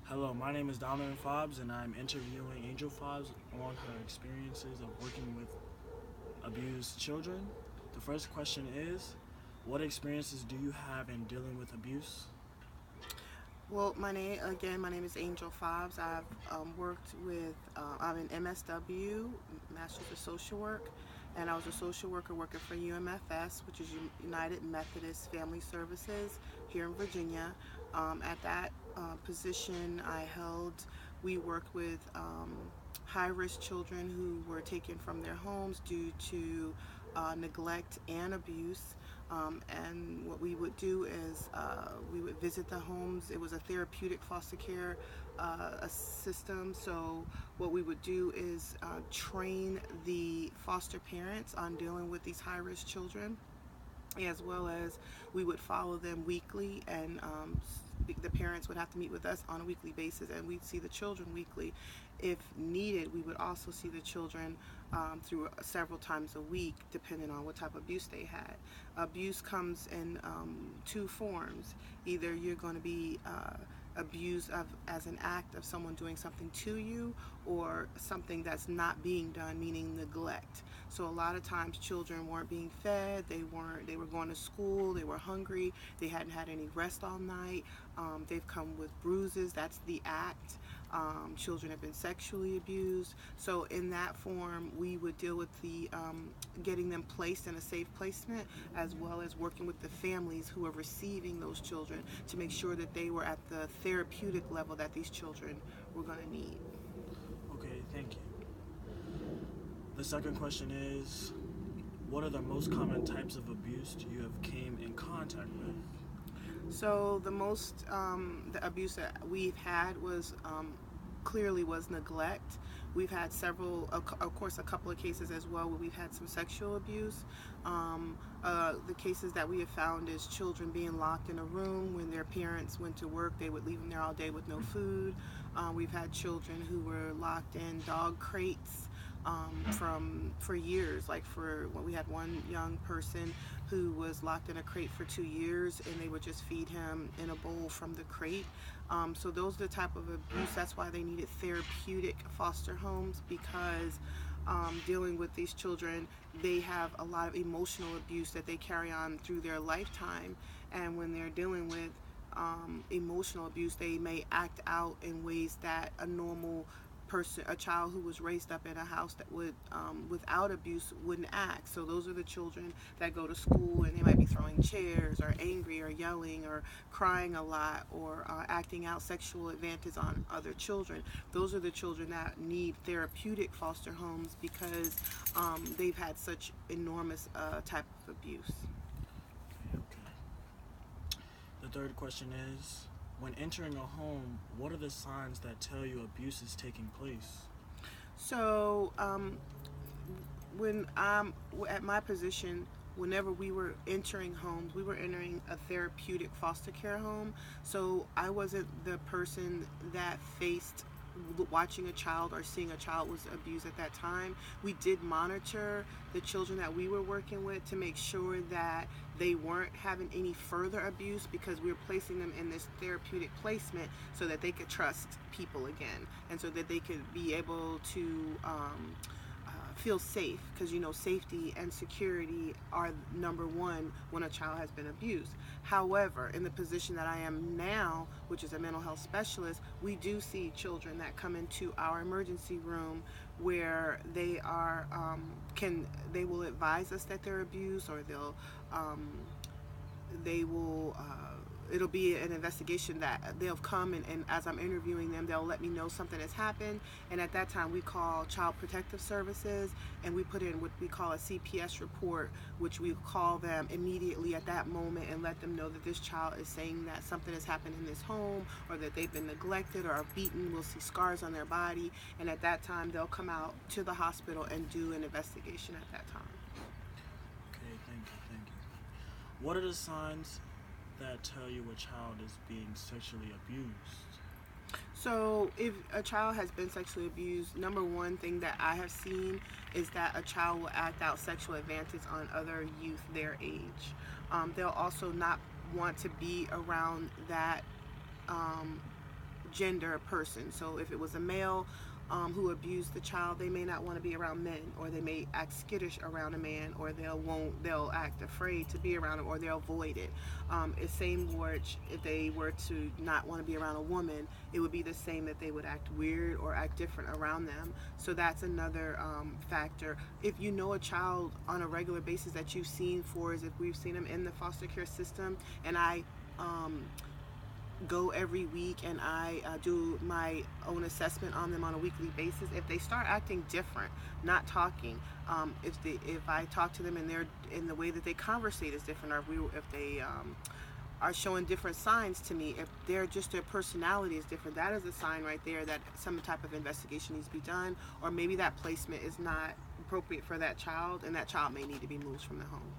Hello, my name is Donovan Fobbs, and I'm interviewing Angel Fobbs on her experiences of working with abused children. The first question is, what experiences do you have in dealing with abuse? Well, my name is Angel Fobbs. I've worked with, I'm an MSW, Masters of Social Work, and I was a social worker working for UMFS, which is United Methodist Family Services here in Virginia. At that position I held, we worked with high risk children who were taken from their homes due to neglect and abuse. And what we would do is we would visit the homes. It was a therapeutic foster care a system. So what we would do is train the foster parents on dealing with these high risk children, as well as we would follow them weekly, and the parents would have to meet with us on a weekly basis, and we'd see the children weekly. If needed, we would also see the children through several times a week, depending on what type of abuse they had. Abuse comes in two forms. Either you're going to be abused as an act of someone doing something to you, or something that's not being done, meaning neglect. So a lot of times children weren't being fed, they were going to school, they were hungry, they hadn't had any rest all night. They've come with bruises, that's the act. Children have been sexually abused. So in that form, we would deal with the getting them placed in a safe placement, as well as working with the families who are receiving those children to make sure that they were at the therapeutic level that these children were going to need. Okay, thank you. The second question is, what are the most common types of abuse you have came in contact with? So the abuse that we've had was clearly was neglect. We've had several, of course, a couple of cases as well where we've had some sexual abuse. The cases that we have found is children being locked in a room when their parents went to work. They would leave them there all day with no food. We've had children who were locked in dog crates from for years. Like for when we had one young person who was locked in a crate for 2 years, and they would just feed him in a bowl from the crate. So those are the type of abuse. That's why they needed therapeutic foster homes, because dealing with these children, they have a lot of emotional abuse that they carry on through their lifetime. And when they're dealing with emotional abuse, they may act out in ways that a normal person, a child who was raised up in a house that would without abuse wouldn't act. So those are the children that go to school and they might be throwing chairs, or angry, or yelling, or crying a lot, or acting out sexual advances on other children. Those are the children that need therapeutic foster homes, because they've had such enormous type of abuse. Okay. The third question is, when entering a home, what are the signs that tell you abuse is taking place? So when I'm at my position, whenever we were entering homes, we were entering a therapeutic foster care home. So I wasn't the person that faced watching a child or seeing a child was abused at that time. We did monitor the children that we were working with to make sure that they weren't having any further abuse, because we were placing them in this therapeutic placement so that they could trust people again, and so that they could be able to feel safe, because safety and security are number one when a child has been abused. However, in the position that I am now, which is a mental health specialist, we do see children that come into our emergency room where they will advise us that they're abused, or um, they will it'll be an investigation that they'll come, and as I'm interviewing them, they'll let me know something has happened. And at that time, we call Child Protective Services, and we put in what we call a CPS report, which we call them immediately at that moment and let them know that this child is saying that something has happened in this home, or that they've been neglected or are beaten. We'll see scars on their body, and at that time they'll come out to the hospital and do an investigation at that time. Okay, thank you, thank you. What are the signs that tell you a child is being sexually abused? So, if a child has been sexually abused, number one thing that I have seen is that a child will act out sexual advances on other youth their age. They'll also not want to be around that um, gender person. So if it was a male who abused the child, they may not want to be around men, or they may act skittish around a man, or they'll act afraid to be around him, or they'll avoid it. It's same which if they were to not want to be around a woman, it would be the same that they would act weird or act different around them. So that's another factor. If you know a child on a regular basis that you've seen for, as if we've seen them in the foster care system, and I go every week and I do my own assessment on them on a weekly basis. If they start acting different, not talking, if I talk to them and they're in the way that they conversate is different, or if they are showing different signs to me, if their personality is different, that is a sign right there that some type of investigation needs to be done, or maybe that placement is not appropriate for that child, and that child may need to be moved from the home.